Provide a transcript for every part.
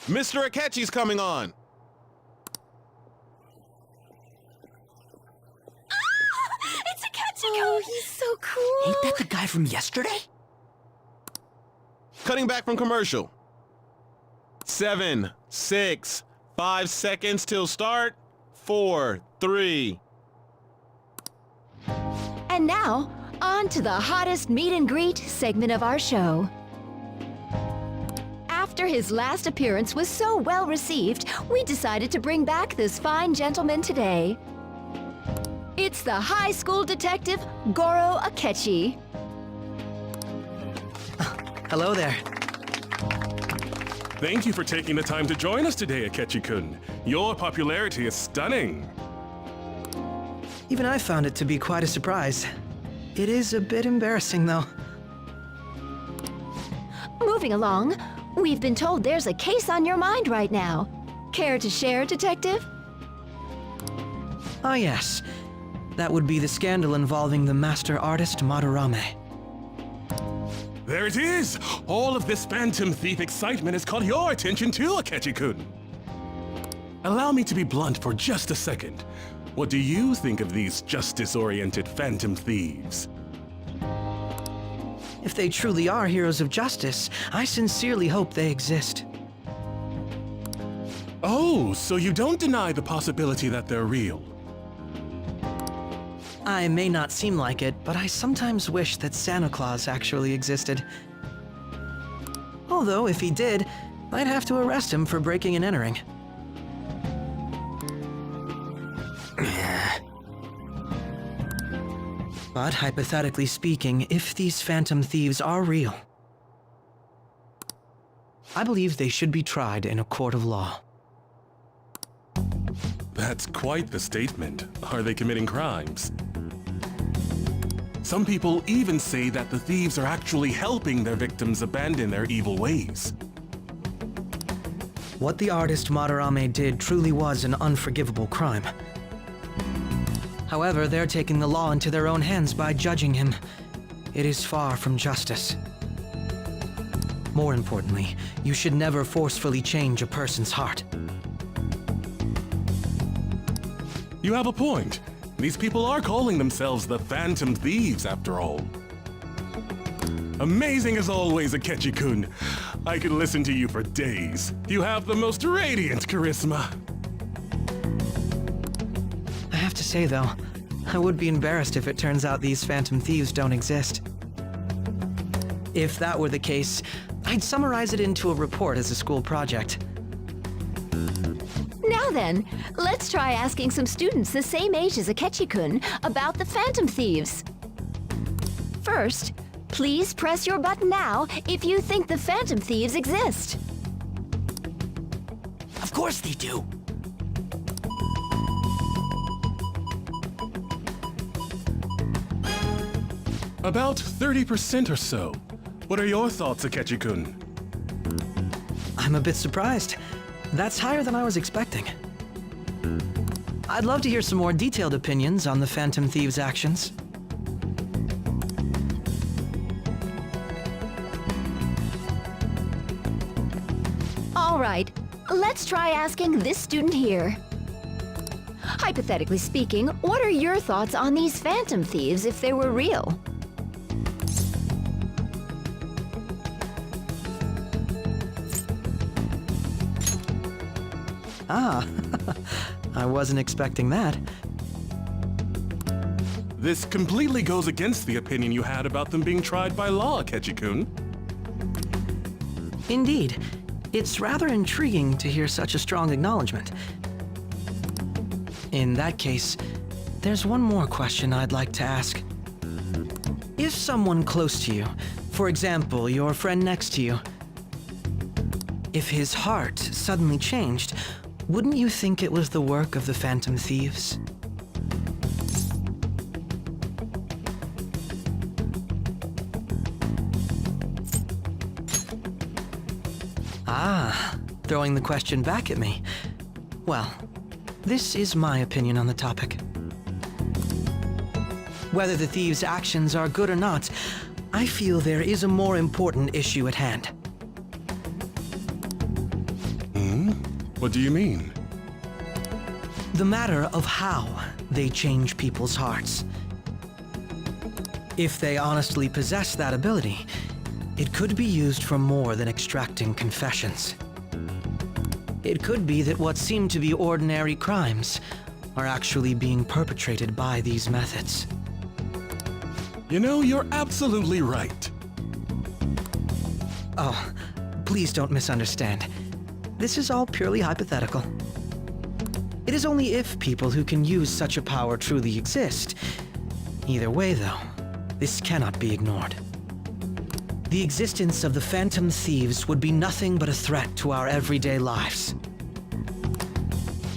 Mr. Akechi's coming on! It's Akechi! Oh, he's so cool. Ain't that the guy from yesterday? Cutting back from commercial. 7, 6, 5 seconds till start. 4, 3. And now, on to the hottest meet and greet segment of our show. After his last appearance was so well received, we decided to bring back this fine gentleman today. It's the high school detective, Goro Akechi. Hello there. Thank you for taking the time to join us today, Akechi-kun. Your popularity is stunning. Even I found it to be quite a surprise. It is a bit embarrassing, though. Moving along, we've been told there's a case on your mind right now. Care to share, Detective? Ah, yes. That would be the scandal involving the master artist Madarame. There it is! All of this Phantom Thief excitement has caught your attention too, Akechi-kun. Allow me to be blunt for just a second. What do you think of these justice-oriented Phantom Thieves? If they truly are heroes of justice, I sincerely hope they exist. Oh, so you don't deny the possibility that they're real? I may not seem like it, but I sometimes wish that Santa Claus actually existed. Although, if he did, I'd have to arrest him for breaking and entering. But hypothetically speaking, if these Phantom Thieves are real, I believe they should be tried in a court of law. That's quite the statement. Are they committing crimes? Some people even say that the thieves are actually helping their victims abandon their evil ways. What the artist Madarame did truly was an unforgivable crime. However, they're taking the law into their own hands by judging him. It is far from justice. More importantly, you should never forcefully change a person's heart. You have a point. These people are calling themselves the Phantom Thieves, after all. Amazing as always, Akechi-kun. I could listen to you for days. You have the most radiant charisma. I have to say, though, I would be embarrassed if it turns out these Phantom Thieves don't exist. If that were the case, I'd summarize it into a report as a school project. Now then, let's try asking some students the same age as Akechi-kun about the Phantom Thieves. First, please press your button now if you think the Phantom Thieves exist. Of course they do. About 30% or so. What are your thoughts, Akechi-kun? I'm a bit surprised. That's higher than I was expecting. I'd love to hear some more detailed opinions on the Phantom Thieves' actions. All right, let's try asking this student here. Hypothetically speaking, what are your thoughts on these Phantom Thieves if they were real? Ah, I wasn't expecting that. This completely goes against the opinion you had about them being tried by law, Akechi-kun. Indeed, it's rather intriguing to hear such a strong acknowledgement. In that case, there's one more question I'd like to ask. If someone close to you, for example, your friend next to you, if his heart suddenly changed, wouldn't you think it was the work of the Phantom Thieves? Ah, throwing the question back at me. Well, this is my opinion on the topic. Whether the thieves' actions are good or not, I feel there is a more important issue at hand. What do you mean? The matter of how they change people's hearts. If they honestly possess that ability, it could be used for more than extracting confessions. It could be that what seem to be ordinary crimes are actually being perpetrated by these methods. You know, you're absolutely right. Oh, please don't misunderstand. This is all purely hypothetical. It is only if people who can use such a power truly exist. Either way, though, this cannot be ignored. The existence of the Phantom Thieves would be nothing but a threat to our everyday lives.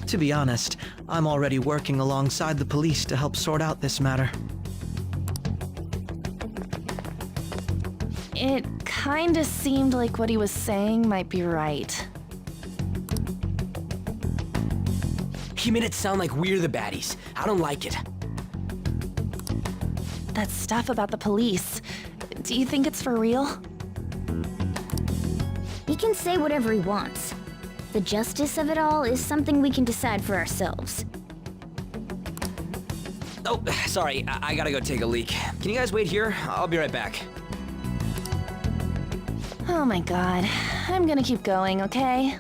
To be honest, I'm already working alongside the police to help sort out this matter. It kinda seemed like what he was saying might be right. He made it sound like we're the baddies. I don't like it. That stuff about the police. Do you think it's for real? He can say whatever he wants. The justice of it all is something we can decide for ourselves. Oh, sorry. I gotta go take a leak. Can you guys wait here? I'll be right back. Oh my god. I'm gonna keep going, okay?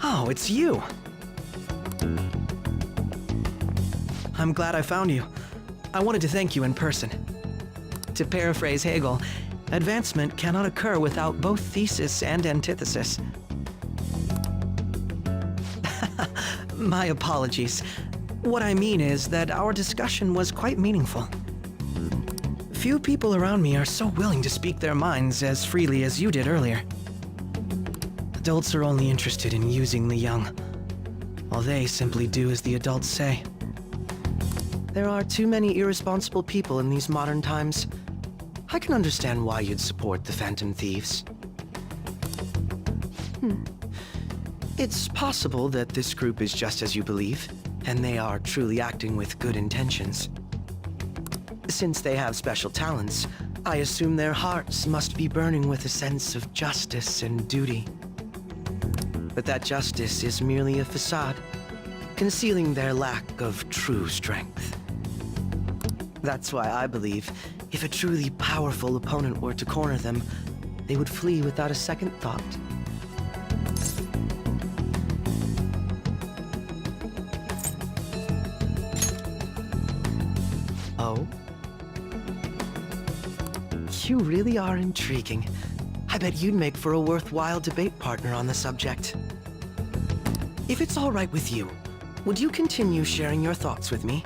Oh, it's you! I'm glad I found you. I wanted to thank you in person. To paraphrase Hegel, advancement cannot occur without both thesis and antithesis. My apologies. What I mean is that our discussion was quite meaningful. Few people around me are so willing to speak their minds as freely as you did earlier. Adults are only interested in using the young, while they simply do as the adults say. There are too many irresponsible people in these modern times. I can understand why you'd support the Phantom Thieves. It's possible that this group is just as you believe, and they are truly acting with good intentions. Since they have special talents, I assume their hearts must be burning with a sense of justice and duty. But that justice is merely a facade, concealing their lack of true strength. That's why I believe if a truly powerful opponent were to corner them, they would flee without a second thought. Oh? You really are intriguing. I bet you'd make for a worthwhile debate partner on the subject. If it's all right with you, would you continue sharing your thoughts with me?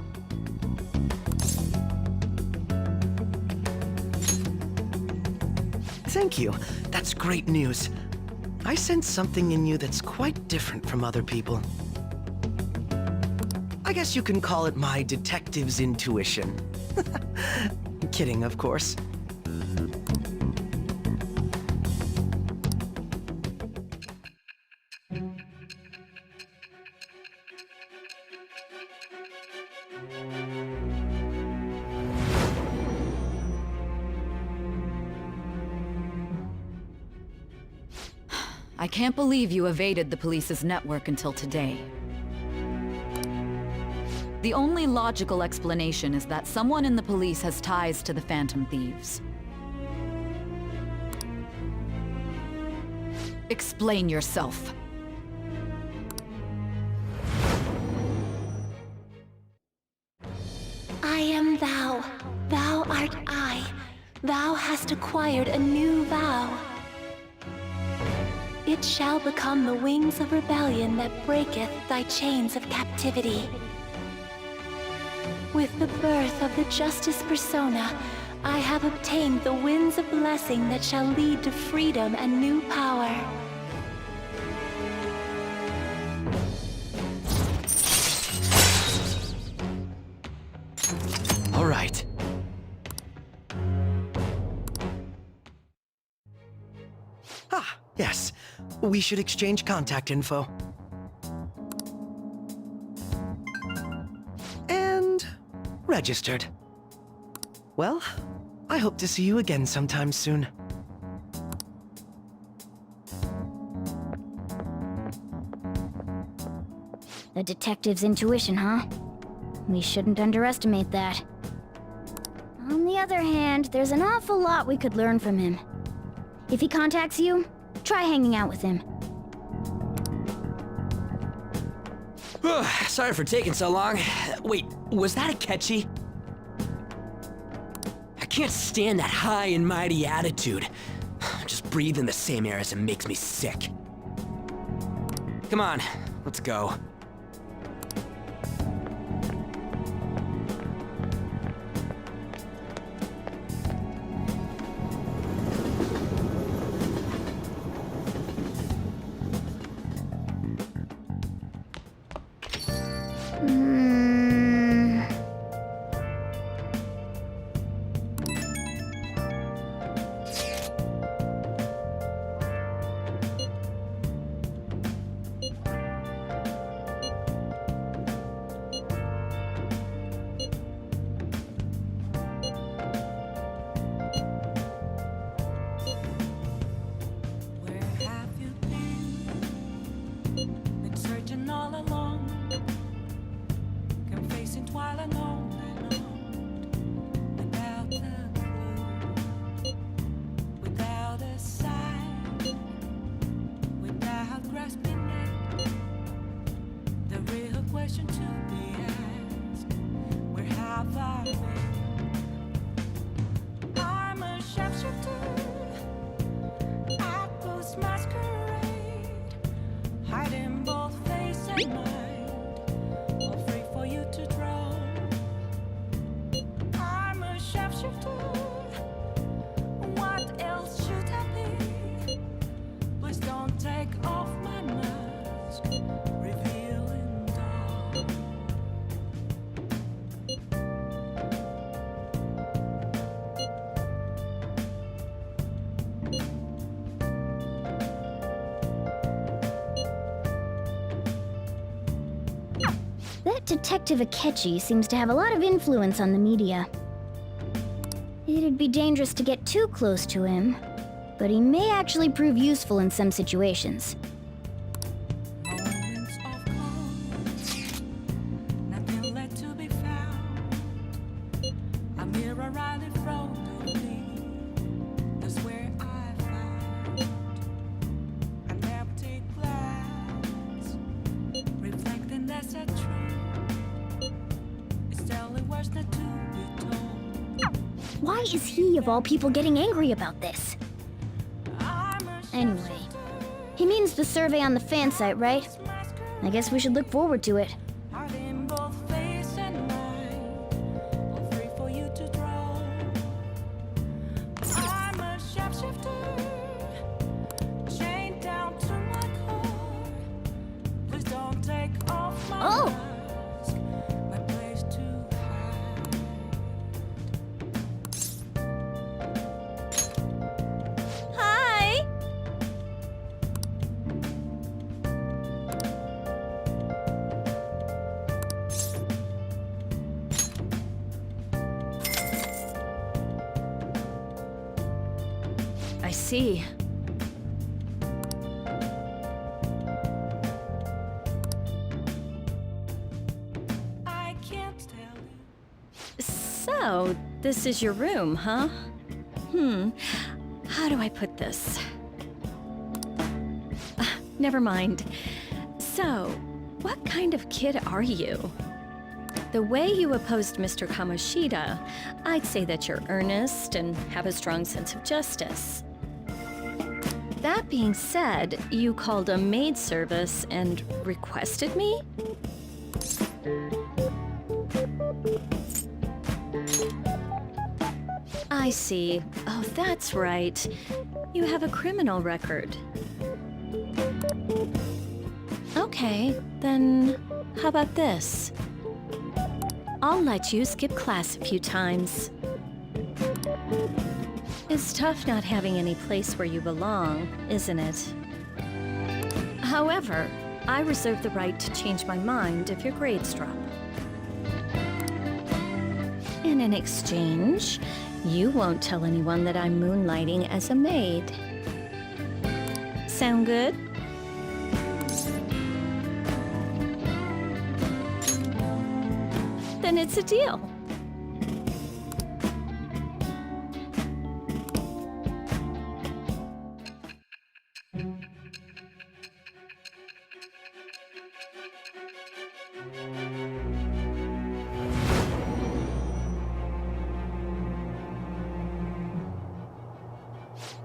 Thank you. That's great news. I sense something in you that's quite different from other people. I guess you can call it my detective's intuition. Kidding, of course. I can't believe you evaded the police's network until today. The only logical explanation is that someone in the police has ties to the Phantom Thieves. Explain yourself. I am thou. Thou art I. Thou hast acquired a new vow. It shall become the wings of rebellion that breaketh thy chains of captivity. With the birth of the justice persona, I have obtained the winds of blessing that shall lead to freedom and new power. All right. Ah, yes. We should exchange contact info. And registered. Well, I hope to see you again sometime soon. The detective's intuition, huh? We shouldn't underestimate that. On the other hand, there's an awful lot we could learn from him. If he contacts you, try hanging out with him. Sorry for taking so long. Wait, was that a catchy? I can't stand that high and mighty attitude. Just breathing the same air as him makes me sick. Come on, let's go. That Detective Akechi seems to have a lot of influence on the media. It'd be dangerous to get too close to him, but he may actually prove useful in some situations. Moments of calm, nothing left to be found. A mirror right in front of me, that's where I found an empty glass, reflecting as a tree. It's telling words not to be told. Why is he, of all people, getting angry about this? Anyway, he means the survey on the fan site, right? I guess we should look forward to it. Oh! Hi! I see. I can't tell you. So, this is your room, huh? How do I put this? Never mind. So, what kind of kid are you? The way you opposed Mr. Kamoshida, I'd say that you're earnest and have a strong sense of justice. That being said, you called a maid service and requested me? I see. Oh, that's right. You have a criminal record. Okay, then how about this? I'll let you skip class a few times. It's tough not having any place where you belong, isn't it? However, I reserve the right to change my mind if your grades drop. And in exchange, you won't tell anyone that I'm moonlighting as a maid. Sound good? then it's a deal.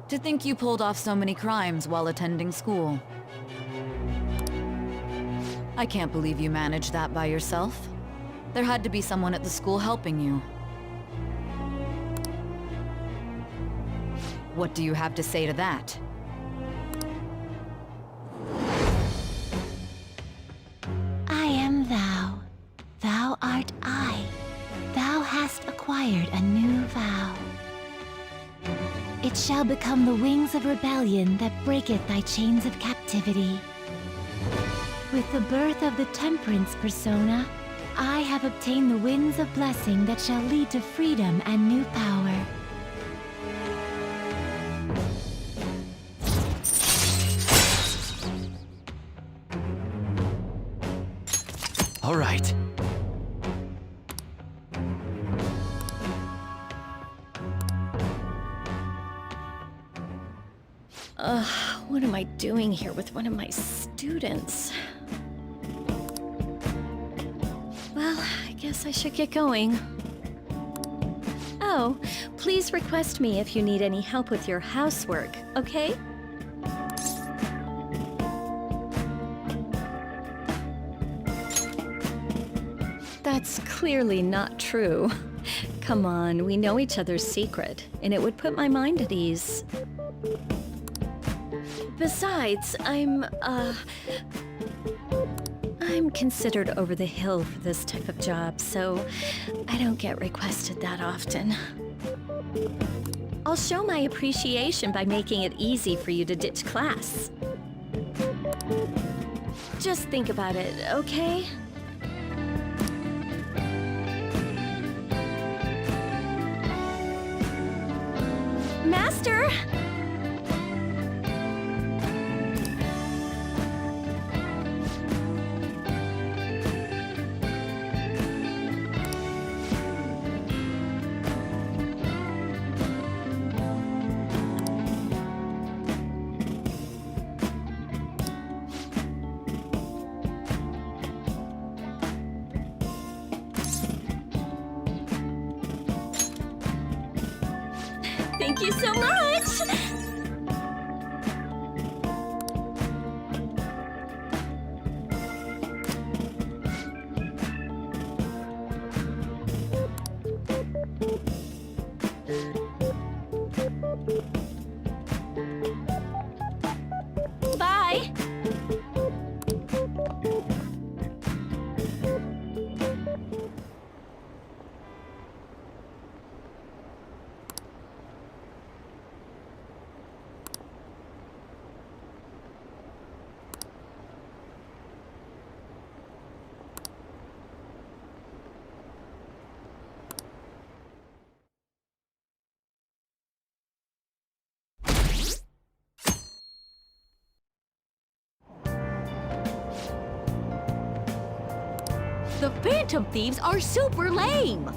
To think you pulled off so many crimes while attending school. I can't believe you managed that by yourself. There had to be someone at the school helping you. What do you have to say to that? I am thou. Thou art I. Thou hast acquired a new vow. It shall become the wings of rebellion that breaketh thy chains of captivity. With the birth of the temperance persona, I have obtained the winds of blessing that shall lead to freedom and new power. All right. What am I doing here with one of my students? Well, I guess I should get going. Oh, please request me if you need any help with your housework, okay? That's clearly not true. Come on, we know each other's secret, and it would put my mind at ease. Besides, I'm considered over the hill for this type of job, so I don't get requested that often. I'll show my appreciation by making it easy for you to ditch class. Just think about it, okay? Master! Thank you so much! Bye! The Phantom Thieves are super lame!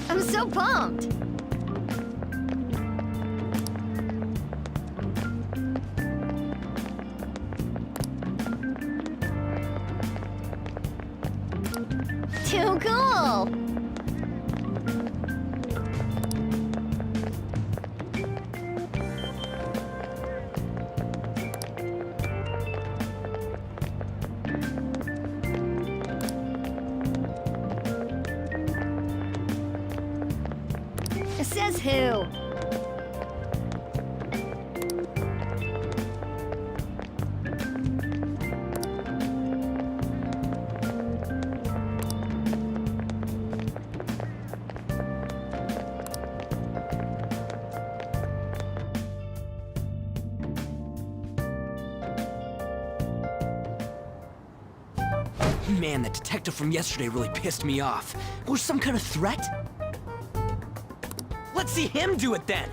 I'm so pumped! Too cool! Says who? Man, that detective from yesterday really pissed me off. Was some kind of threat? Let's see him do it then!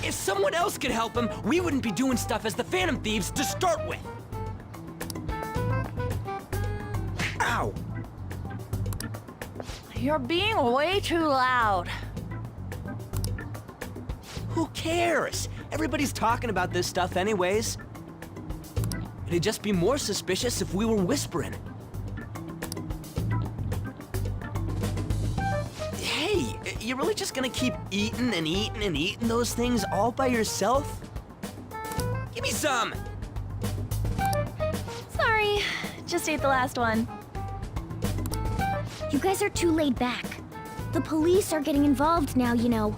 If someone else could help him, we wouldn't be doing stuff as the Phantom Thieves to start with! Ow! You're being way too loud. Who cares? Everybody's talking about this stuff anyways. It'd just be more suspicious if we were whispering. Hey, you really just gonna keep eating and eating and eating those things all by yourself? Give me some! Sorry, just ate the last one. You guys are too laid back. The police are getting involved now, you know.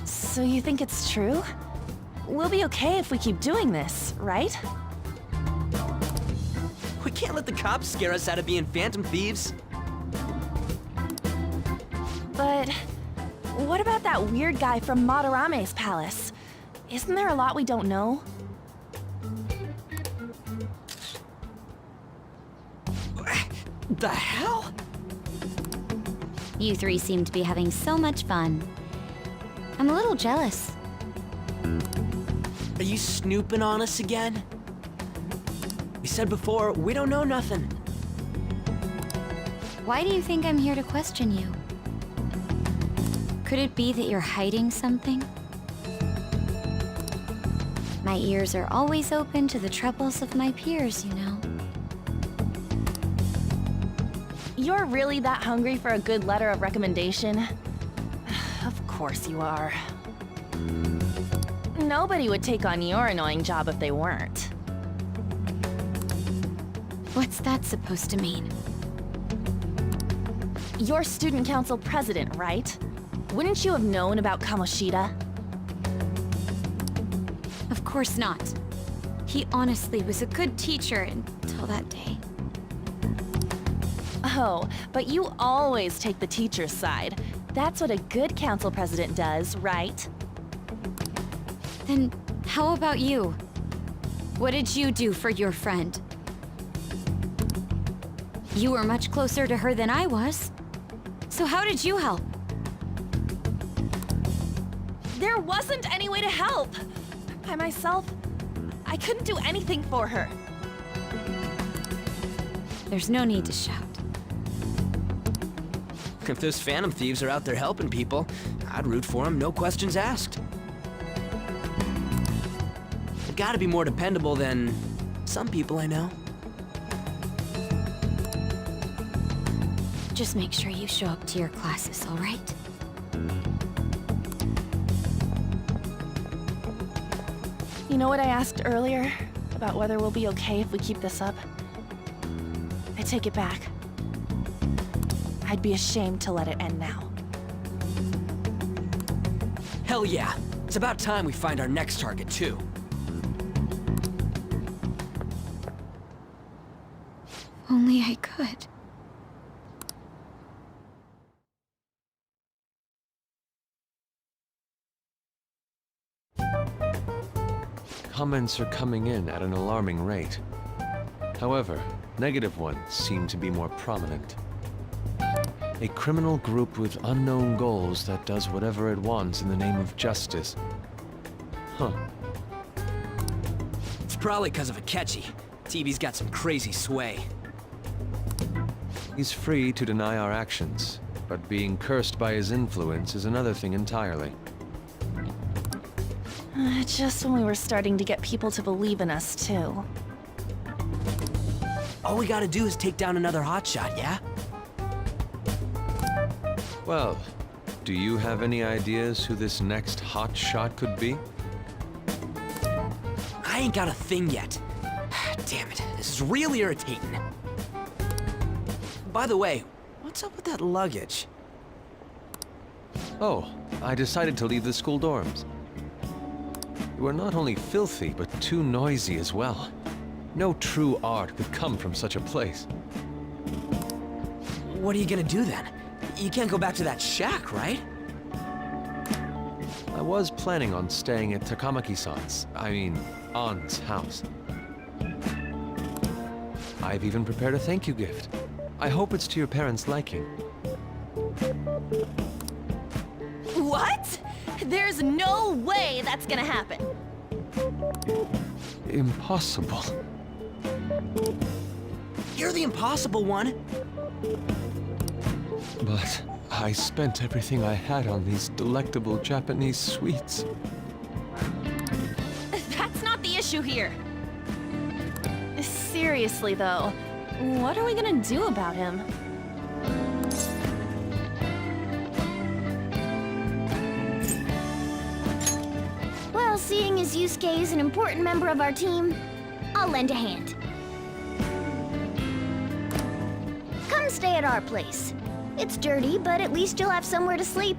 So you think it's true? We'll be okay if we keep doing this, right? We can't let the cops scare us out of being Phantom Thieves. But what about that weird guy from Madarame's palace? Isn't there a lot we don't know? The hell? You three seem to be having so much fun. I'm a little jealous. Are you snooping on us again? We said before, we don't know nothing. Why do you think I'm here to question you? Could it be that you're hiding something? My ears are always open to the troubles of my peers, you know. You're really that hungry for a good letter of recommendation? Of course you are. Nobody would take on your annoying job if they weren't. What's that supposed to mean? You're student council president, right? Wouldn't you have known about Kamoshida? Of course not. He honestly was a good teacher until that day. Oh, but you always take the teacher's side. That's what a good council president does, right? Then how about you? What did you do for your friend? You were much closer to her than I was. So how did you help? There wasn't any way to help. By myself, I couldn't do anything for her. There's no need to shout. If those Phantom Thieves are out there helping people, I'd root for them, no questions asked. They've gotta be more dependable than some people I know. Just make sure you show up to your classes, all right? You know what I asked earlier? About whether we'll be okay if we keep this up? I take it back. I'd be ashamed to let it end now. Hell yeah. It's about time we find our next target, too. Only I could. Comments are coming in at an alarming rate. However, negative ones seem to be more prominent. A criminal group with unknown goals that does whatever it wants in the name of justice. Huh. It's probably because of Akechi. TV's got some crazy sway. He's free to deny our actions, but being cursed by his influence is another thing entirely. Just when we were starting to get people to believe in us, too. All we gotta do is take down another hotshot, yeah? Well, do you have any ideas who this next hot shot could be? I ain't got a thing yet. Damn it, this is really irritating. By the way, what's up with that luggage? Oh, I decided to leave the school dorms. You are not only filthy, but too noisy as well. No true art could come from such a place. What are you gonna do then? You can't go back to that shack, right? I was planning on staying at Takamaki-san's, Ann's house. I've even prepared a thank you gift. I hope it's to your parents' liking. What? There's no way that's gonna happen. Impossible. You're the impossible one. But I spent everything I had on these delectable Japanese sweets. That's not the issue here. Seriously, though, what are we gonna do about him? Well, seeing as Yusuke is an important member of our team, I'll lend a hand. Come stay at our place. It's dirty, but at least you'll have somewhere to sleep.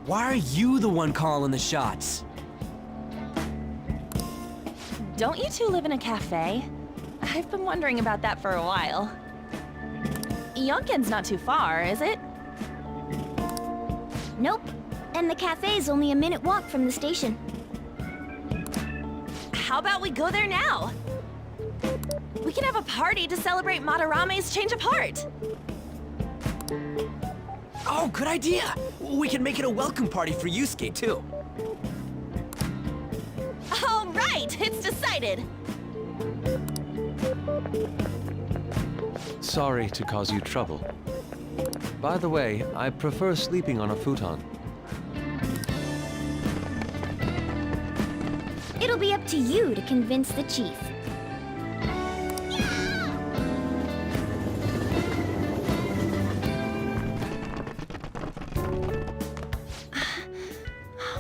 Why are you the one calling the shots? Don't you two live in a cafe? I've been wondering about that for a while. Yonken's not too far, is it? Nope. And the cafe's only a minute walk from the station. How about we go there now? We can have a party to celebrate Madarame's change of heart. Oh, good idea. We can make it a welcome party for Yusuke, too. All right, it's decided. Sorry to cause you trouble. By the way, I prefer sleeping on a futon. It'll be up to you to convince the chief.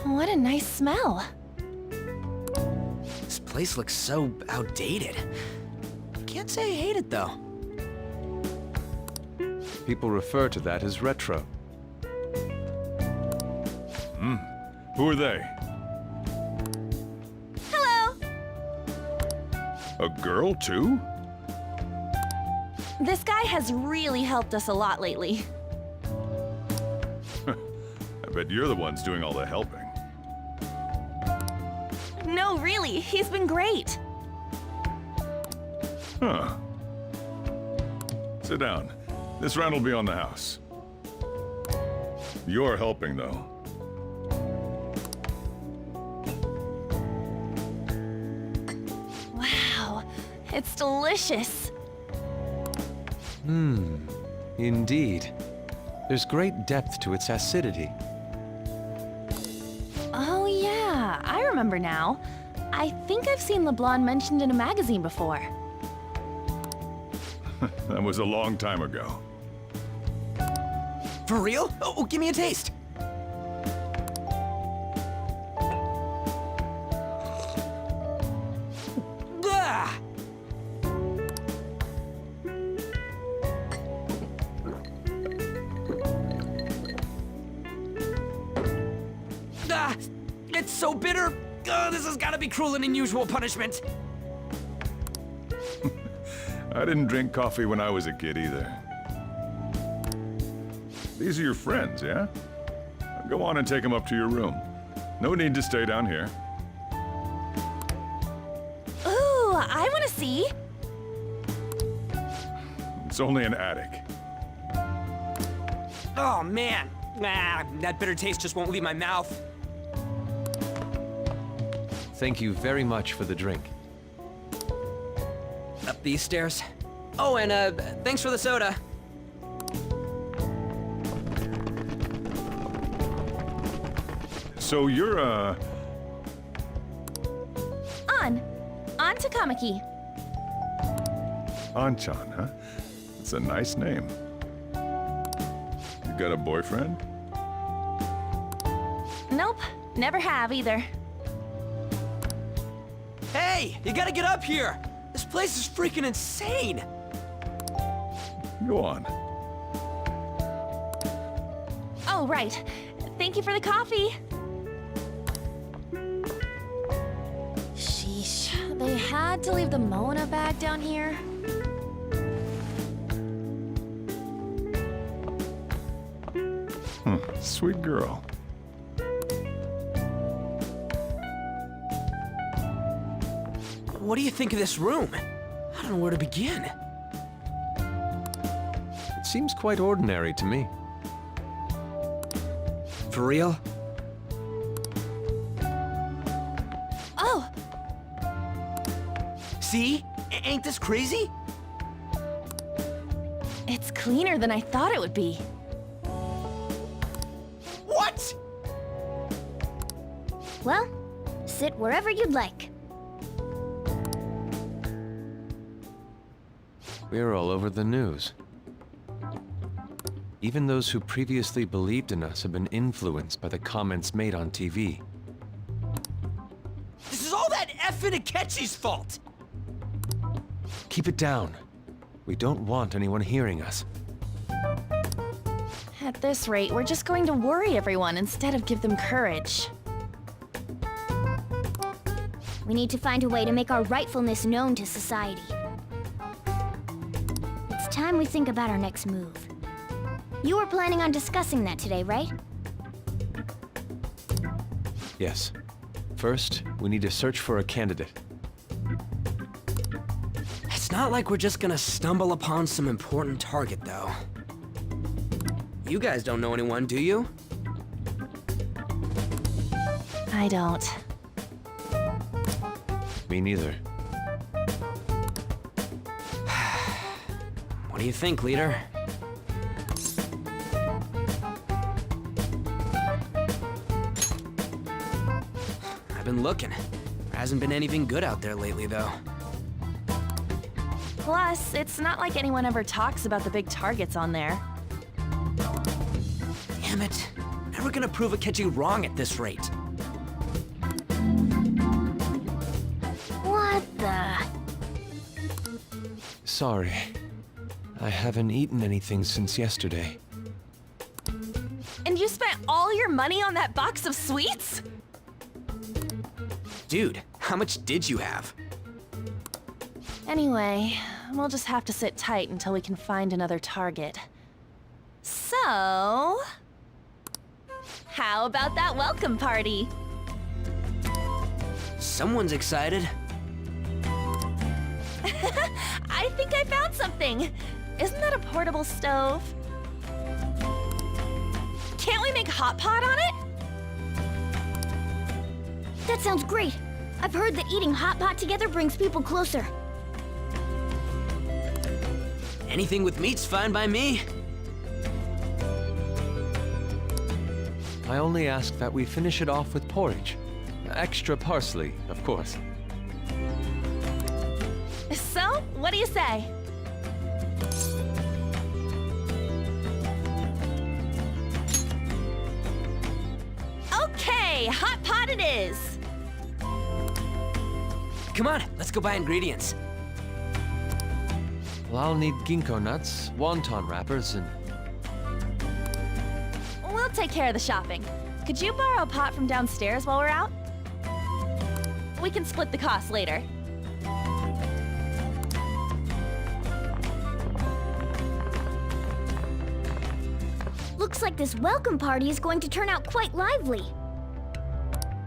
What a nice smell. This place looks so outdated. Can't say I hate it, though. People refer to that as retro. Who are they? Hello. A girl, too? This guy has really helped us a lot lately. I bet you're the ones doing all the helping. No, really, he's been great. Huh. Sit down. This round will be on the house. You're helping, though. Wow, it's delicious. Indeed. There's great depth to its acidity. Oh yeah, I remember now. I think I've seen LeBlanc mentioned in a magazine before. That was a long time ago. For real? Oh, give me a taste. Ah! Ah! It's so bitter! This has got to be cruel and unusual punishment. I didn't drink coffee when I was a kid either. These are your friends, yeah? Go on and take them up to your room. No need to stay down here. Ooh, I want to see. It's only an attic. Oh, man. That bitter taste just won't leave my mouth. Thank you very much for the drink. Up these stairs. Oh, and thanks for the soda. So you're, On to Kamaki. Anchan, huh? It's a nice name. You got a boyfriend? Nope, never have either. Hey, you gotta get up here. This place is freaking insane. Go on. Oh, right. Thank you for the coffee. Sheesh, they had to leave the Mona bag down here. Sweet girl. What do you think of this room? I don't know where to begin. It seems quite ordinary to me. For real? Oh, See? Ain't this crazy? it's cleaner than I thought it would be. What? Well, sit wherever you'd like. We're all over the news. Even those who previously believed in us have been influenced by the comments made on TV. This is all that effing Akechi's fault! Keep it down. We don't want anyone hearing us. At this rate, we're just going to worry everyone instead of give them courage. We need to find a way to make our rightfulness known to society. It's time we think about our next move. You were planning on discussing that today, right? Yes. First, we need to search for a candidate. It's not like we're just gonna stumble upon some important target, though. You guys don't know anyone, do you? I don't. Me neither. What do you think, leader? I've been looking. There hasn't been anything good out there lately, though. Plus, it's not like anyone ever talks about the big targets on there. Damn it. Never gonna prove Akechi wrong at this rate. What the? Sorry. I haven't eaten anything since yesterday. And you spent all your money on that box of sweets? Dude, how much did you have? Anyway, we'll just have to sit tight until we can find another target. So... how about that welcome party? Someone's excited. I think I found something! Isn't that a portable stove? Can't we make hot pot on it? That sounds great. I've heard that eating hot pot together brings people closer. Anything with meat's fine by me. I only ask that we finish it off with porridge. Extra parsley, of course. So, what do you say? Okay, hot pot it is! Come on, let's go buy ingredients. Well, I'll need ginkgo nuts, wonton wrappers, and... We'll take care of the shopping. Could you borrow a pot from downstairs while we're out? We can split the cost later. Looks like this welcome party is going to turn out quite lively.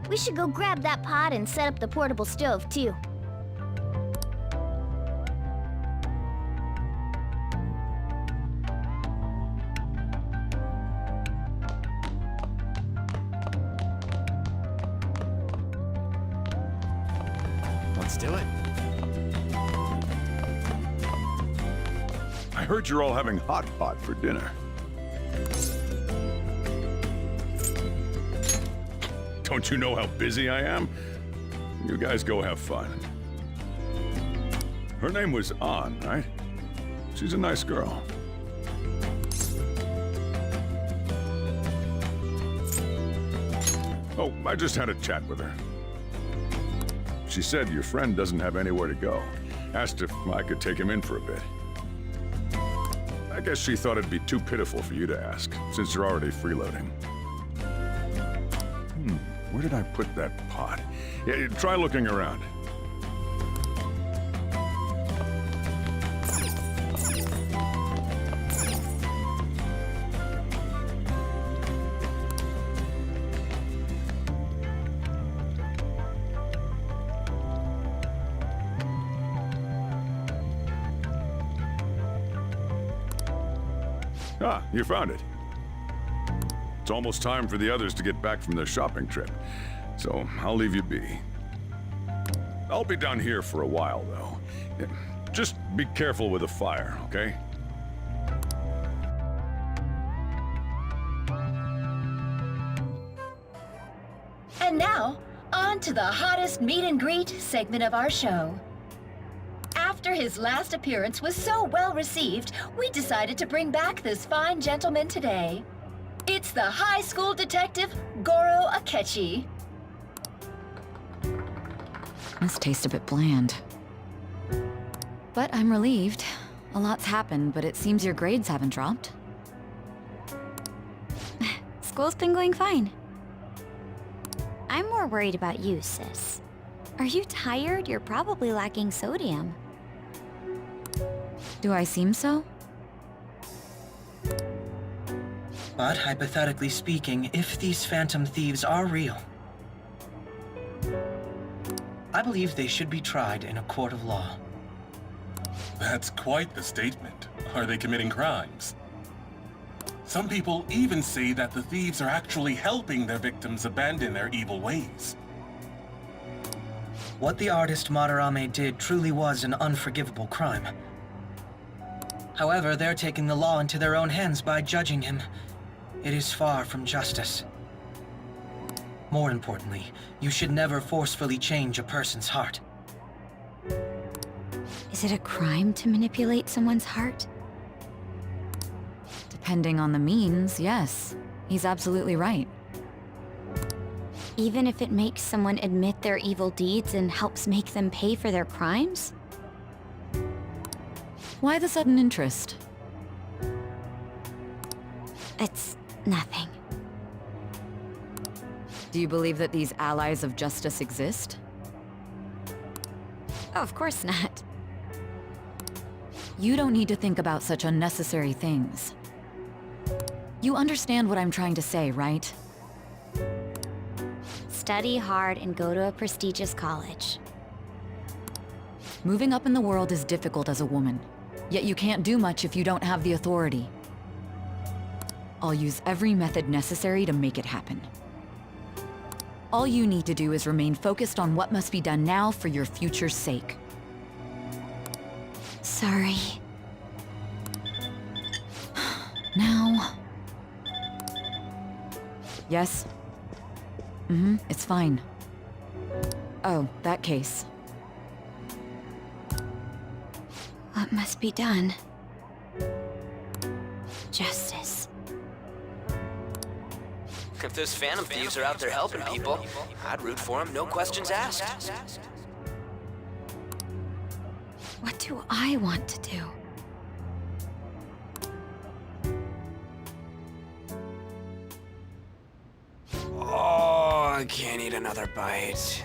We should go grab that pot and set up the portable stove, too. Let's do it. I heard you're all having hot pot for dinner. Don't you know how busy I am? You guys go have fun. Her name was An, right? She's a nice girl. Oh, I just had a chat with her. She said your friend doesn't have anywhere to go. Asked if I could take him in for a bit. I guess she thought it'd be too pitiful for you to ask, since you're already freeloading. Where did I put that pot? Yeah, try looking around. Ah, you found it. It's almost time for the others to get back from their shopping trip, so I'll leave you be. I'll be down here for a while, though. Just be careful with the fire, okay? And now, on to the hottest meet and greet segment of our show. After his last appearance was so well received, we decided to bring back this fine gentleman today. It's the high school detective, Goro Akechi. This tastes a bit bland. But I'm relieved. A lot's happened, but it seems your grades haven't dropped. School's been going fine. I'm more worried about you, sis. Are you tired? You're probably lacking sodium. Do I seem so? But hypothetically speaking, if these Phantom Thieves are real, I believe they should be tried in a court of law. That's quite the statement. Are they committing crimes? Some people even say that the thieves are actually helping their victims abandon their evil ways. What the artist Madarame did truly was an unforgivable crime. However, they're taking the law into their own hands by judging him. It is far from justice. More importantly, you should never forcefully change a person's heart. Is it a crime to manipulate someone's heart? Depending on the means, yes. He's absolutely right. Even if it makes someone admit their evil deeds and helps make them pay for their crimes? Why the sudden interest? It's nothing. Do you believe that these allies of justice exist? Oh, of course not. You don't need to think about such unnecessary things. You understand what I'm trying to say, right? Study hard and go to a prestigious college. Moving up in the world is difficult as a woman, yet you can't do much if you don't have the authority. I'll use every method necessary to make it happen. All you need to do is remain focused on what must be done now for your future's sake. Sorry. Now... Yes? It's fine. Oh, that case. What must be done? Justice. If those Phantom Thieves are out there helping people, I'd root for them, no questions asked. What do I want to do? Oh, I can't eat another bite.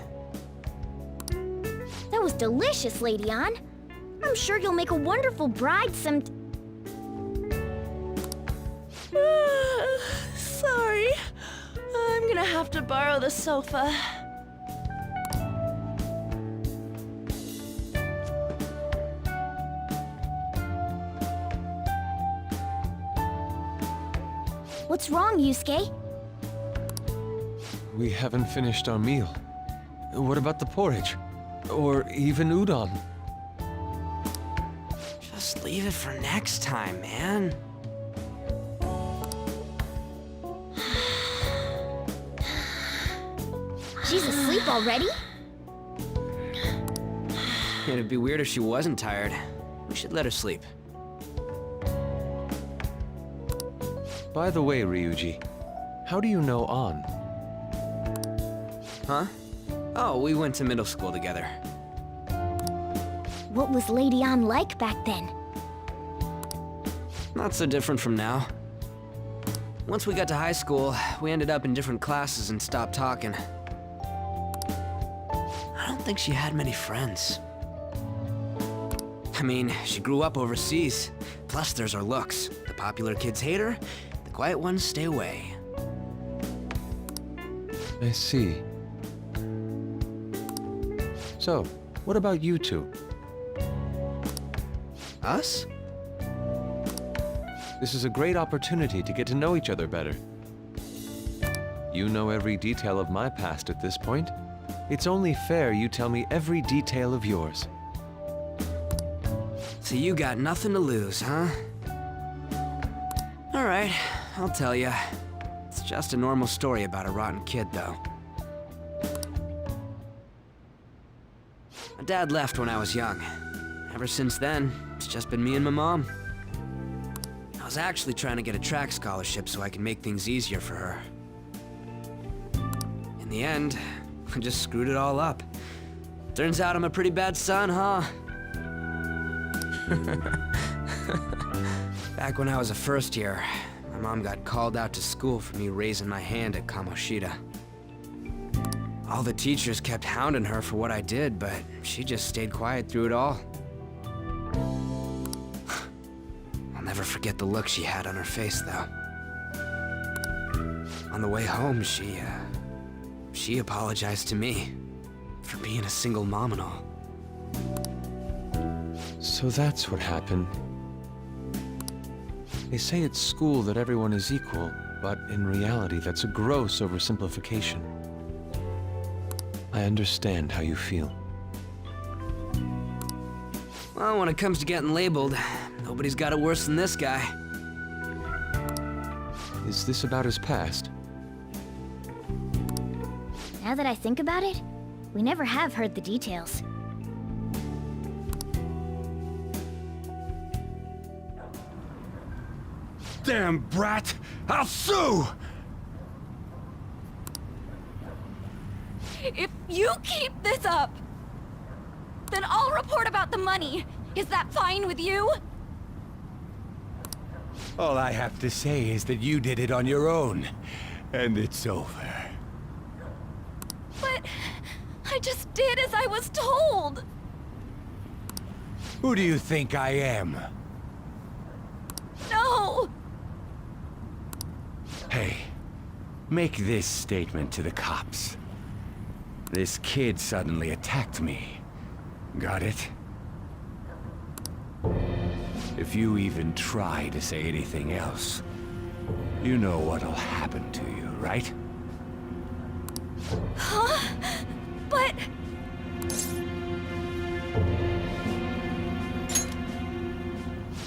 That was delicious, Lady Ann. I'm sure you'll make a wonderful bride some... Sorry. I'm gonna have to borrow the sofa. What's wrong, Yusuke? We haven't finished our meal. What about the porridge? Or even udon? Just leave it for next time, man. She's asleep already? It'd be weird if she wasn't tired. We should let her sleep. By the way, Ryuji, how do you know An? Huh? Oh, we went to middle school together. What was Lady Ann like back then? Not so different from now. Once we got to high school, we ended up in different classes and stopped talking. I don't think she had many friends. I mean, she grew up overseas. Plus, there's her looks. The popular kids hate her, the quiet ones stay away. I see. So, what about you two? Us? This is a great opportunity to get to know each other better. You know every detail of my past at this point. It's only fair you tell me every detail of yours. So you got nothing to lose, huh? All right, I'll tell you. It's just a normal story about a rotten kid, though. My dad left when I was young. Ever since then, it's just been me and my mom. I was actually trying to get a track scholarship so I can make things easier for her. In the end, I just screwed it all up. Turns out I'm a pretty bad son, huh? Back when I was a first year, my mom got called out to school for me raising my hand at Kamoshida. All the teachers kept hounding her for what I did, but she just stayed quiet through it all. I'll never forget the look she had on her face, though. On the way home, she apologized to me for being a single mom and all. So that's what happened. They say at school that everyone is equal, but in reality, that's a gross oversimplification. I understand how you feel. Well, when it comes to getting labeled, nobody's got it worse than this guy. Is this about his past? Now that I think about it, we never have heard the details. Damn brat! I'll sue! If you keep this up, then I'll report about the money. Is that fine with you? All I have to say is that you did it on your own, and it's over. But I just did as I was told. Who do you think I am? No! Hey, make this statement to the cops. This kid suddenly attacked me. Got it? If you even try to say anything else, you know what'll happen to you, right? Huh? But...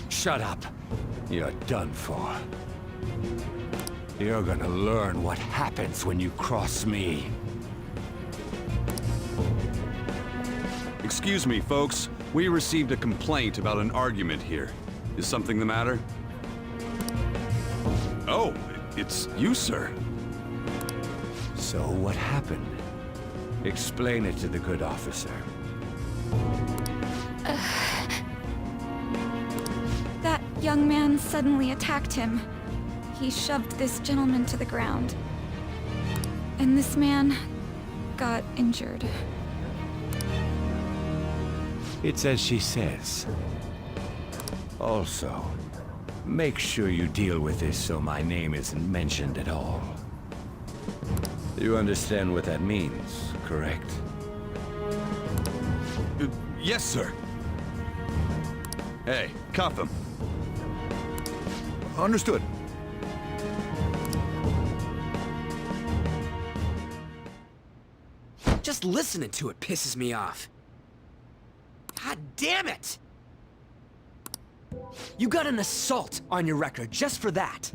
Shut up. You're done for. You're gonna learn what happens when you cross me. Excuse me, folks. We received a complaint about an argument here. Is something the matter? Oh, it's you, sir. So what happened? Explain it to the good officer. That young man suddenly attacked him. He shoved this gentleman to the ground. And this man got injured. It's as she says. Also, make sure you deal with this so my name isn't mentioned at all. You understand what that means, correct? Yes, sir. Hey, cuff him. Understood. Just listening to it pisses me off. God damn it! You got an assault on your record just for that.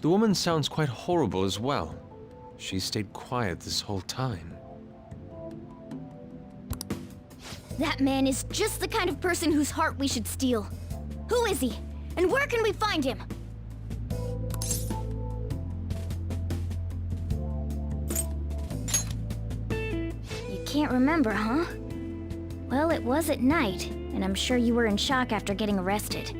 The woman sounds quite horrible as well. She stayed quiet this whole time. That man is just the kind of person whose heart we should steal. Who is he? And where can we find him? You can't remember, huh? Well, it was at night, and I'm sure you were in shock after getting arrested.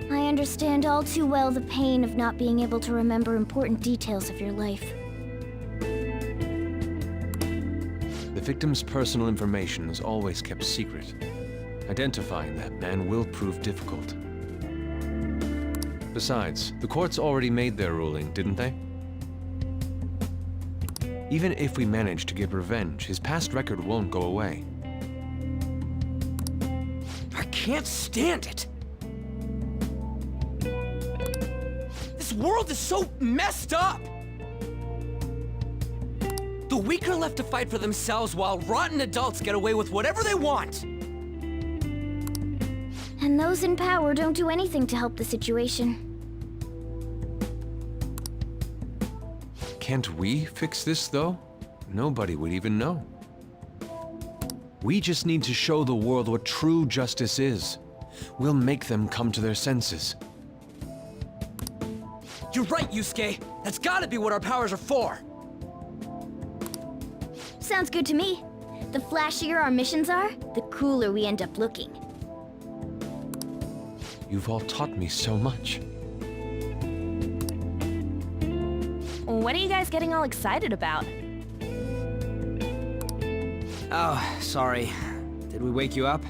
I understand all too well the pain of not being able to remember important details of your life. The victim's personal information is always kept secret. Identifying that man will prove difficult. Besides, the courts already made their ruling, didn't they? Even if we manage to get revenge, his past record won't go away. I can't stand it. world is so messed up! The weak are left to fight for themselves while rotten adults get away with whatever they want! And those in power don't do anything to help the situation. Can't we fix this, though? Nobody would even know. We just need to show the world what true justice is. We'll make them come to their senses. You're right, Yusuke! That's gotta be what our powers are for! Sounds good to me. The flashier our missions are, the cooler we end up looking. You've all taught me so much. What are you guys getting all excited about? Oh, sorry. Did we wake you up?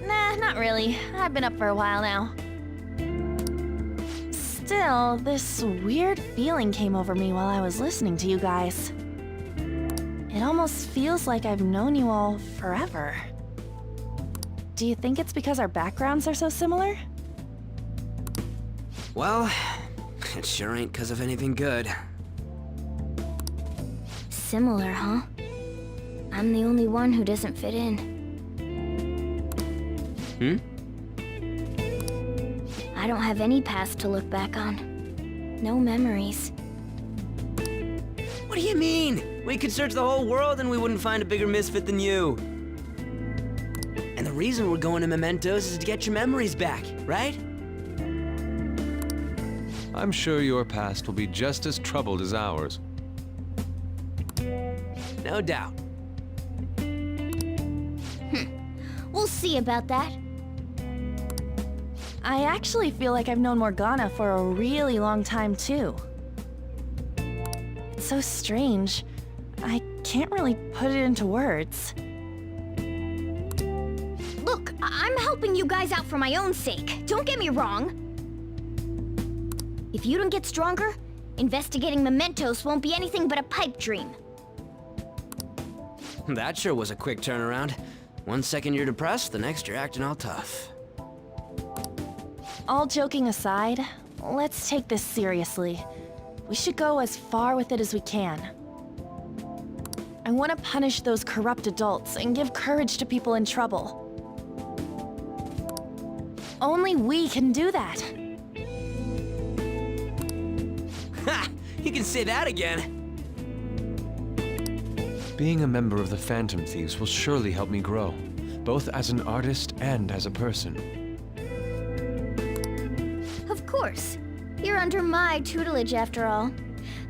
Nah, not really. I've been up for a while now. Still, this weird feeling came over me while I was listening to you guys. It almost feels like I've known you all forever. Do you think it's because our backgrounds are so similar? Well, it sure ain't 'cause of anything good. Similar, huh? I'm the only one who doesn't fit in. I don't have any past to look back on. No memories. What do you mean? We could search the whole world and we wouldn't find a bigger misfit than you. And the reason we're going to Mementos is to get your memories back, right? I'm sure your past will be just as troubled as ours. No doubt. We'll see about that. I actually feel like I've known Morgana for a really long time, too. It's so strange. I can't really put it into words. Look, I'm helping you guys out for my own sake. Don't get me wrong. If you don't get stronger, investigating Mementos won't be anything but a pipe dream. That sure was a quick turnaround. 1 second you're depressed, the next you're acting all tough. All joking aside, let's take this seriously. We should go as far with it as we can. I want to punish those corrupt adults and give courage to people in trouble. Only we can do that. Ha! You can say that again! Being a member of the Phantom Thieves will surely help me grow, both as an artist and as a person. Of course. You're under my tutelage after all.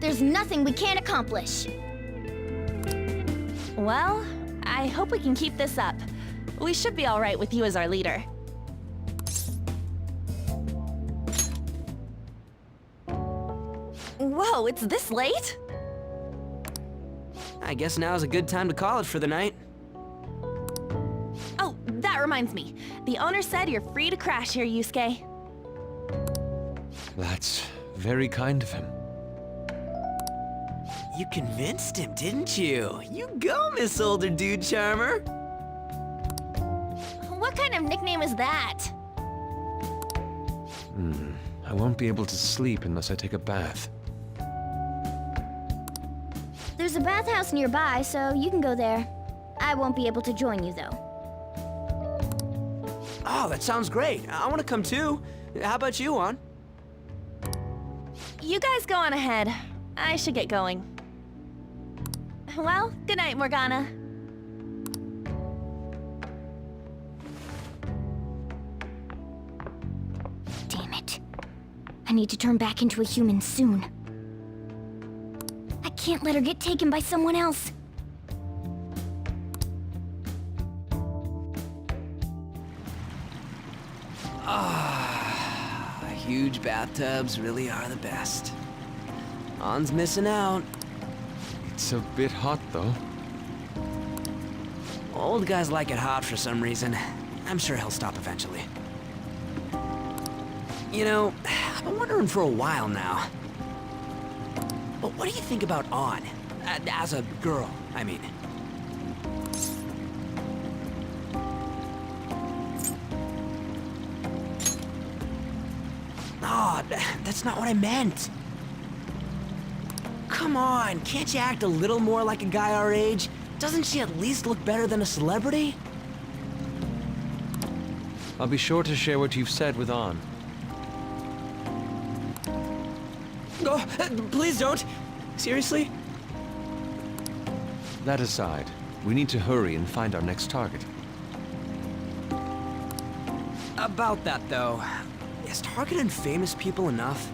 There's nothing we can't accomplish. Well, I hope we can keep this up. We should be all right with you as our leader. Whoa, it's this late? I guess now's a good time to call it for the night. Oh, that reminds me. The owner said you're free to crash here, Yusuke. That's very kind of him. You convinced him, didn't you? You go, Miss Older Dude Charmer. What kind of nickname is that? I won't be able to sleep unless I take a bath. There's a bathhouse nearby, so you can go there. I won't be able to join you, though. Oh, that sounds great. I want to come too. How about you, Juan? You guys go on ahead. I should get going. Well, good night, Morgana. Damn it. I need to turn back into a human soon. I can't let her get taken by someone else. Huge bathtubs really are the best. On's missing out. It's a bit hot, though. Old guys like it hot for some reason. I'm sure he'll stop eventually. You know, I've been wondering for a while now. But what do you think about On? As a girl, I mean. Aw, That's not what I meant. Come on, can't you act a little more like a guy our age? Doesn't she at least look better than a celebrity? I'll be sure to share what you've said with An. Oh, please don't. Seriously? That aside, we need to hurry and find our next target. About that, though, is targeting famous people enough?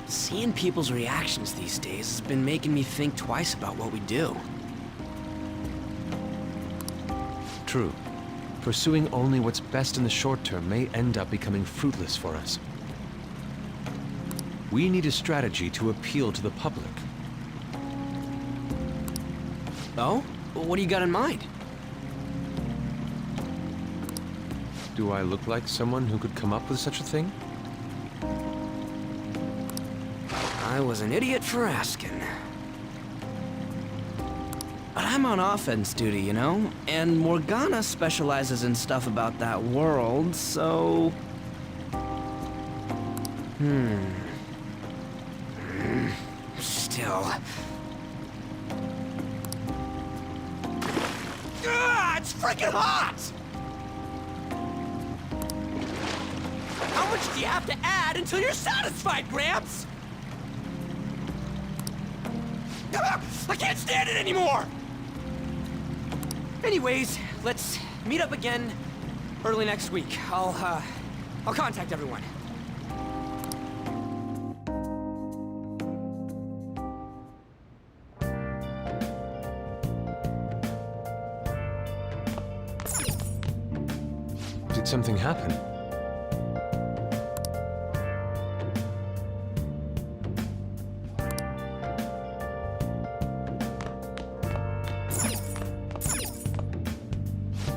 Seeing people's reactions these days has been making me think twice about what we do. True. Pursuing only what's best in the short term may end up becoming fruitless for us. We need a strategy to appeal to the public. Oh? What do you got in mind? Do I look like someone who could come up with such a thing? I was an idiot for asking. But I'm on offense duty, you know? And Morgana specializes in stuff about that world, so... Still... It's freaking hot! How much do you have to add until you're satisfied, Gramps? I can't stand it anymore! Anyways, let's meet up again early next week. I'll contact everyone. Did something happen?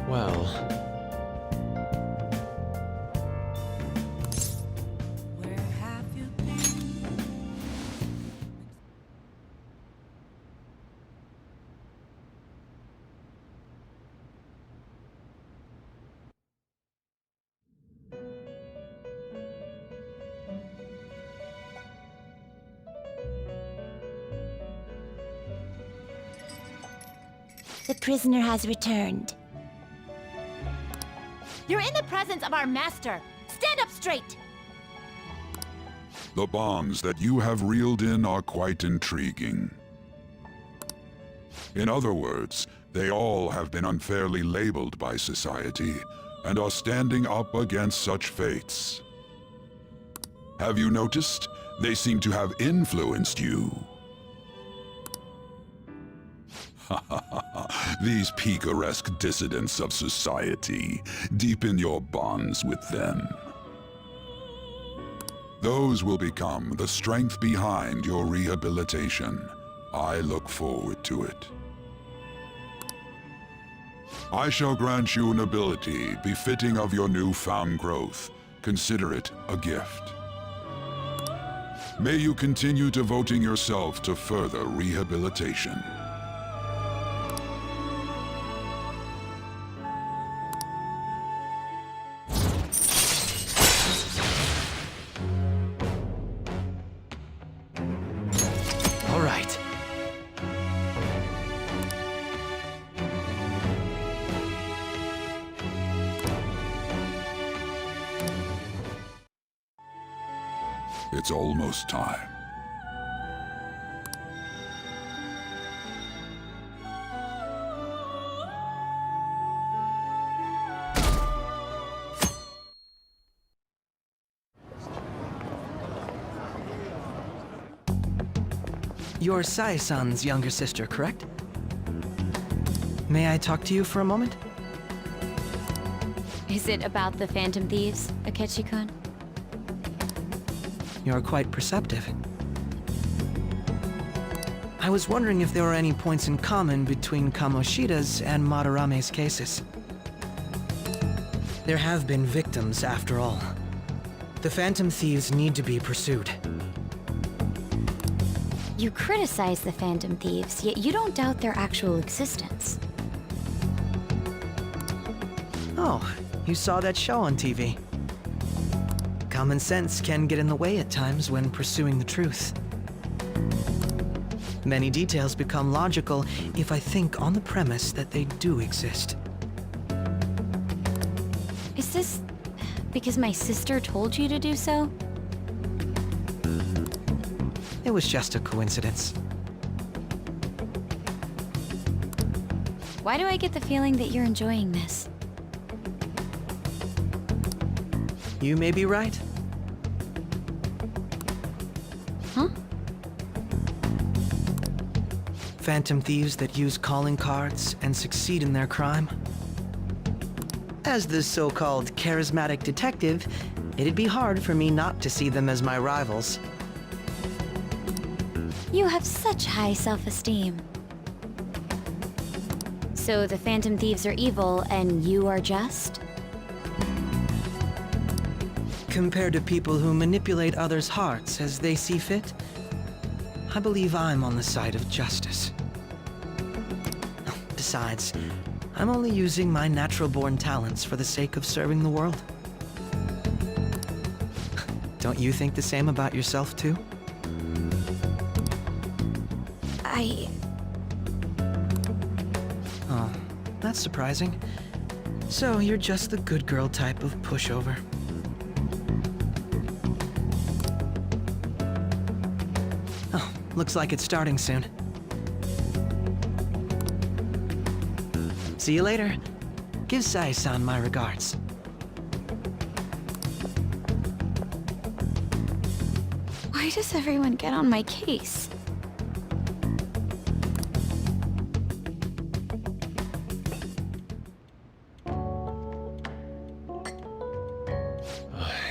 Well... Where have you been? The prisoner has returned. You're in the presence of our master. Stand up straight! The bonds that you have reeled in are quite intriguing. In other words, they all have been unfairly labeled by society and are standing up against such fates. Have you noticed? They seem to have influenced you. These picaresque dissidents of society, deepen your bonds with them. Those will become the strength behind your rehabilitation. I look forward to it. I shall grant you an ability befitting of your newfound growth. Consider it a gift. May you continue devoting yourself to further rehabilitation. All right. It's almost time. You're Sai-san's younger sister, correct? May I talk to you for a moment? Is it about the Phantom Thieves, Akechi-kun? You're quite perceptive. I was wondering if there were any points in common between Kamoshida's and Madarame's cases. There have been victims, after all. The Phantom Thieves need to be pursued. You criticize the Phantom Thieves, yet you don't doubt their actual existence. Oh, you saw that show on TV. Common sense can get in the way at times when pursuing the truth. Many details become logical if I think on the premise that they do exist. Is this because my sister told you to do so? It was just a coincidence. Why do I get the feeling that you're enjoying this? You may be right. Huh? Phantom thieves that use calling cards and succeed in their crime. As the so-called charismatic detective, it'd be hard for me not to see them as my rivals. You have such high self-esteem. So the Phantom Thieves are evil and you are just? Compared to people who manipulate others' hearts as they see fit, I believe I'm on the side of justice. Besides, I'm only using my natural-born talents for the sake of serving the world. Don't you think the same about yourself, too? Oh, that's surprising. So you're just the good girl type of pushover. Oh, looks like it's starting soon. See you later. Give Sai-san my regards. Why does everyone get on my case?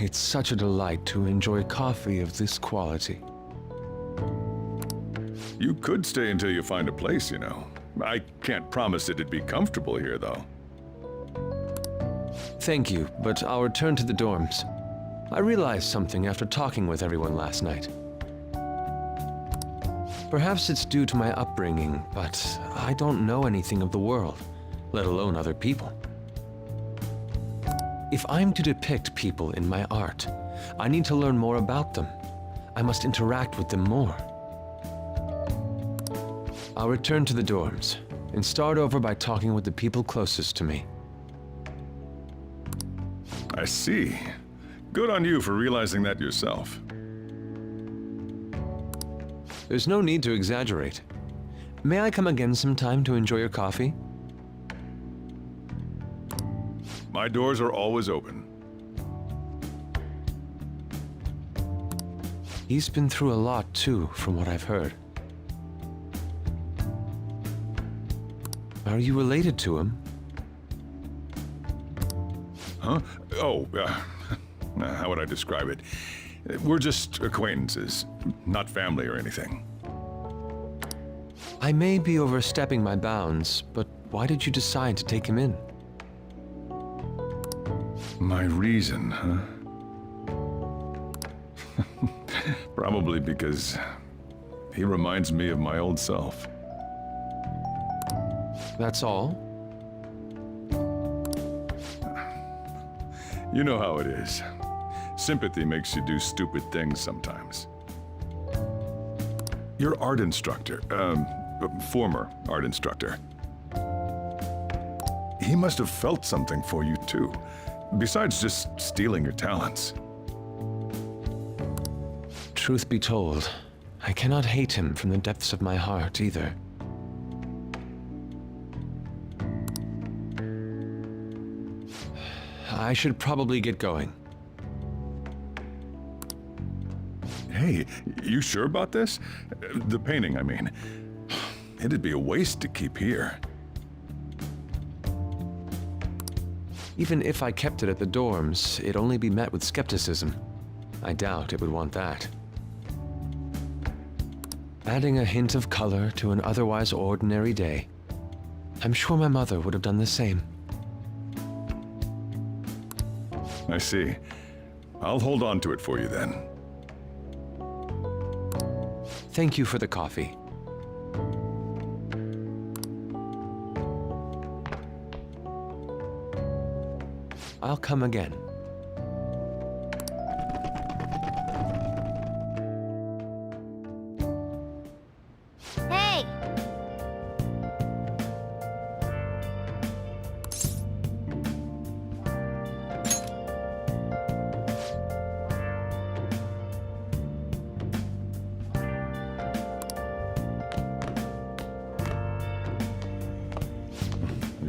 It's such a delight to enjoy coffee of this quality. You could stay until you find a place, you know. I can't promise it'd be comfortable here, though. Thank you, but I'll return to the dorms. I realized something after talking with everyone last night. Perhaps it's due to my upbringing, but I don't know anything of the world, let alone other people. If I'm to depict people in my art, I need to learn more about them. I must interact with them more. I'll return to the dorms and start over by talking with the people closest to me. I see. Good on you for realizing that yourself. There's no need to exaggerate. May I come again sometime to enjoy your coffee? My doors are always open. He's been through a lot too, from what I've heard. Are you related to him? Huh? Oh, how would I describe it? We're just acquaintances, not family or anything. I may be overstepping my bounds, but why did you decide to take him in? My reason, huh? Probably because he reminds me of my old self. That's all? You know how it is. Sympathy makes you do stupid things sometimes. Your art instructor, former art instructor, he must have felt something for you too, besides just stealing your talents. Truth be told, I cannot hate him from the depths of my heart either. I should probably get going. Hey, you sure about this? The painting, I mean. It'd be a waste to keep here. Even if I kept it at the dorms, it'd only be met with skepticism. I doubt it would want that. Adding a hint of color to an otherwise ordinary day. I'm sure my mother would have done the same. I see. I'll hold on to it for you then. Thank you for the coffee. I'll come again.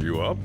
You up?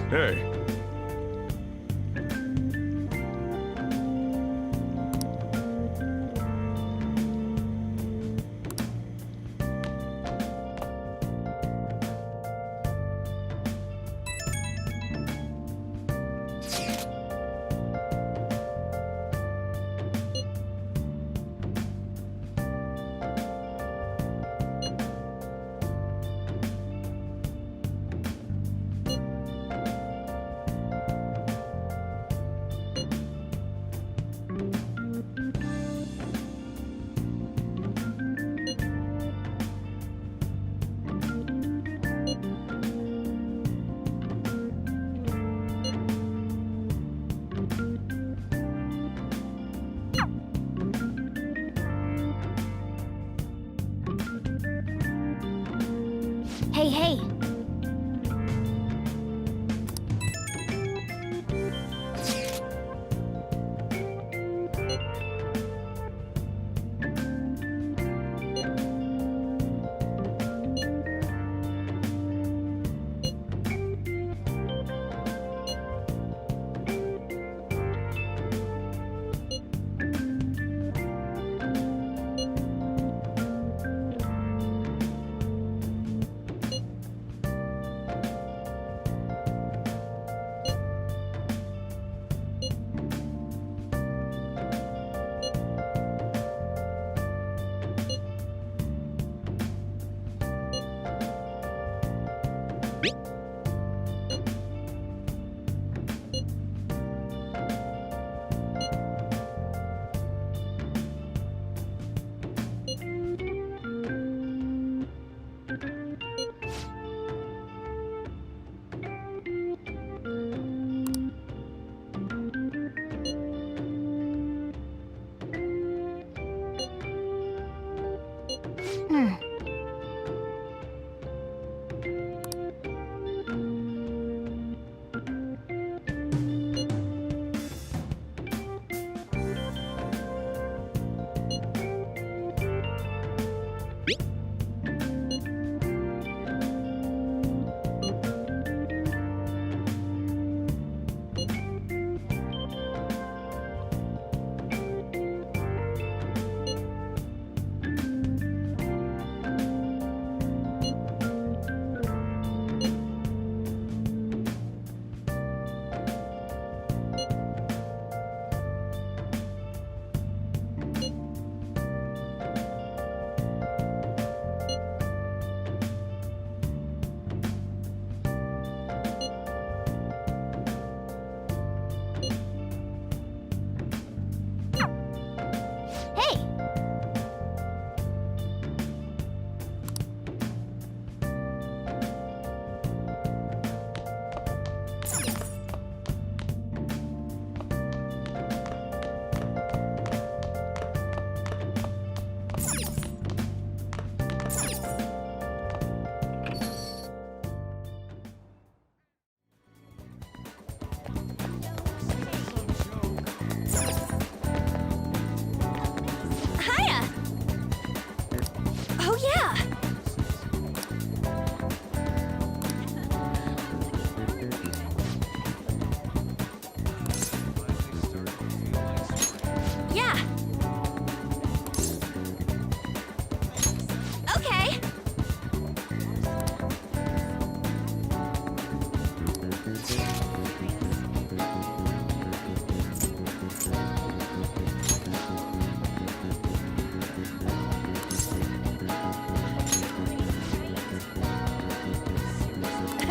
Hey. Hey, hey!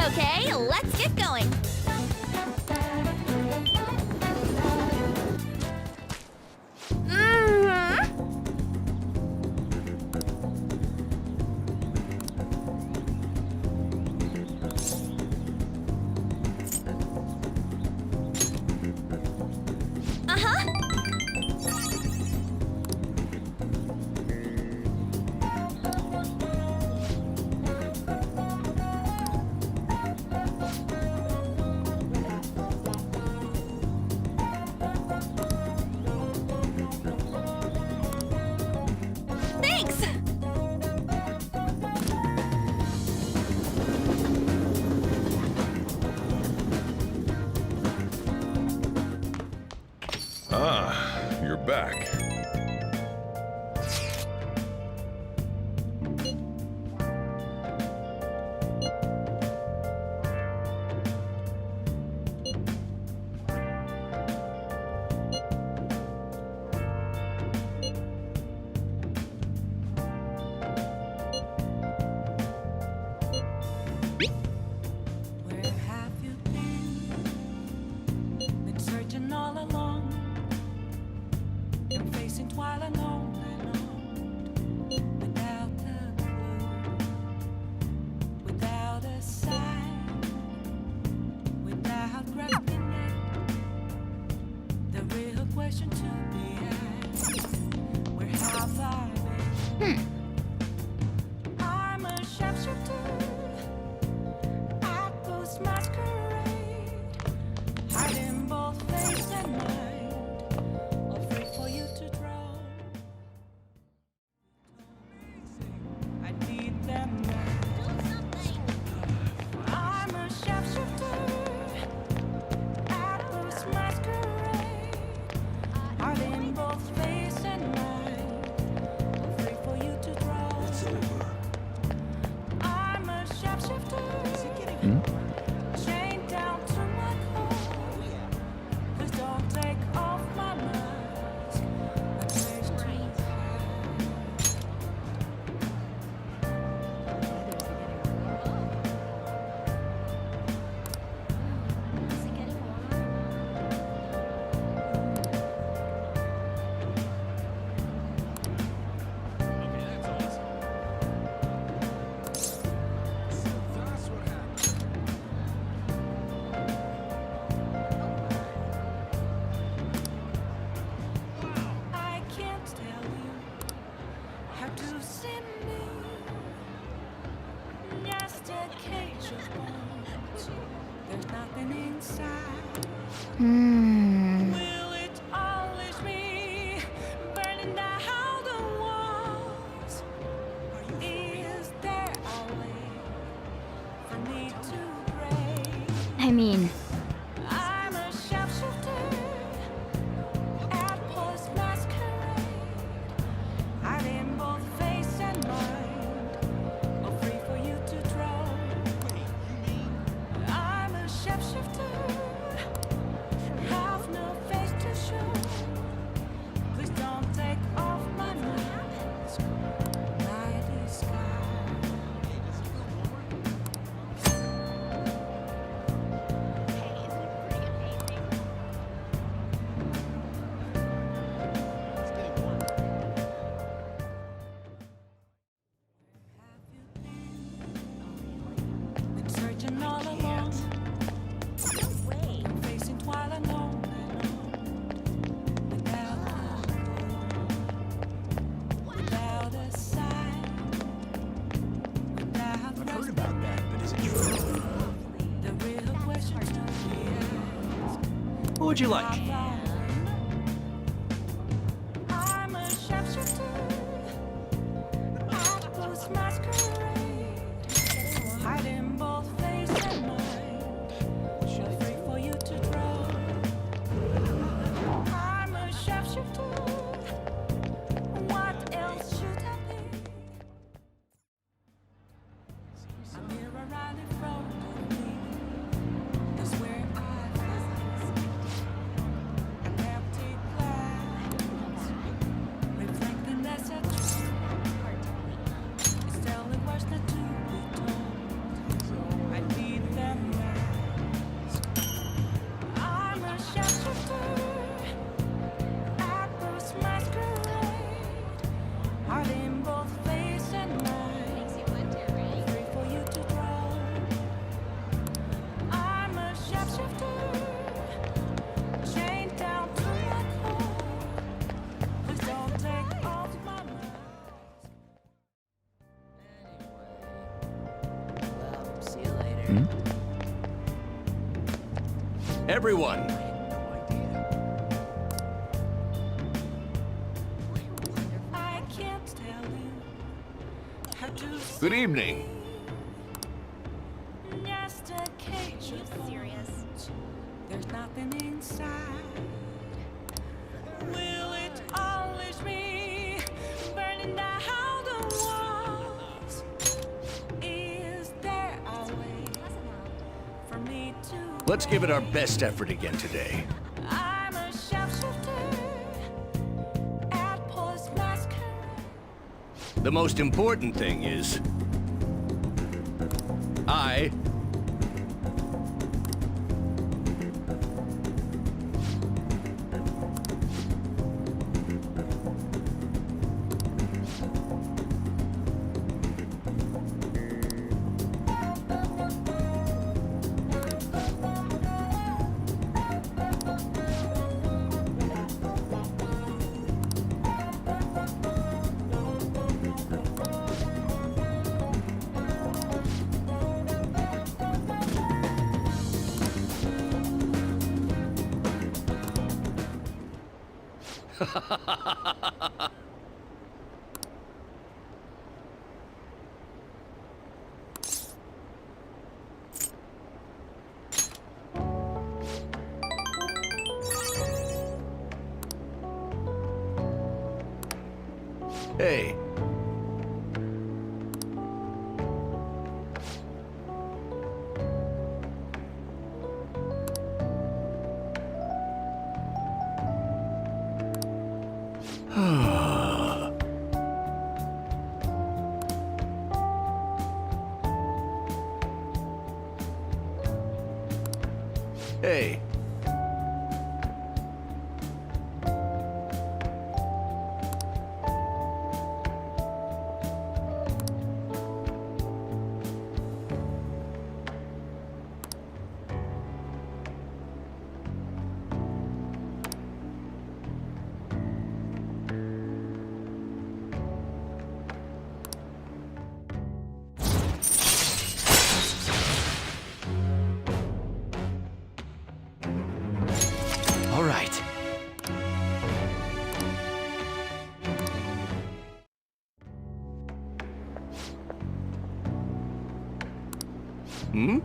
Okay, let's get going. Thanks! Ah, you're back. Where have you been? Been searching all along. Been facing twilight on and on. Without a clue. Without a sign. Without grasping it. The real question to be asked. Where have I been? I'm a sharpshooter. Masquerade, hiding both face and mind, all free for you to draw. I need them now. I'm a sharpshooter, apples masquerade, hiding both face and mind, all free for you to draw. I'm a sharpshooter. Chained down to my core. Please don't take off my mask. My place to I can't tell you how to see me. Just a cage of bones. There's nothing inside. Will it always be burning down the walls? Is there a way for me to break? I mean, I'm a sharpshooter, apples masquerade, hiding both face and mind, all free for you to draw. I'm a sharpshooter, have no face to show. Please don't take off my mask, my disguise. Been searching all along. Facing twilight on and on. Without a clue. Without a sign. Without I've heard about that, but is it true? The real question to be asked. What would you like? I'm a sharpshooter. Apples masquerade. Hiding both face and mind. All free for you to draw. I'm a sharpshooter. What else should I be? A mirror right in front of me. That's where I find Everyone, I can't tell you how to good evening. just a cage of serious. There's nothing inside. Will it always be burning down the walls? Is there a way for me to? Let's give it our best effort again today. I'm a sharpshooter at Post Masquerade. The most important thing is, I Hey. Hey. All right. Hmm?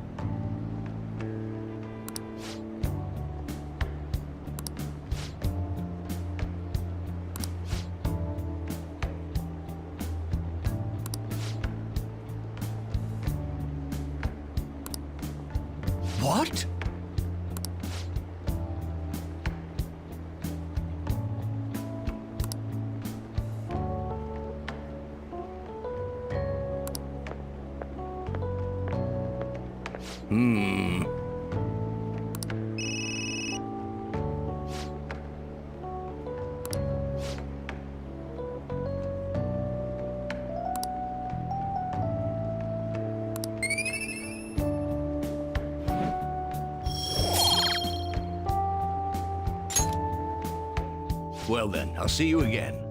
What? Hmm. Well then, I'll see you again.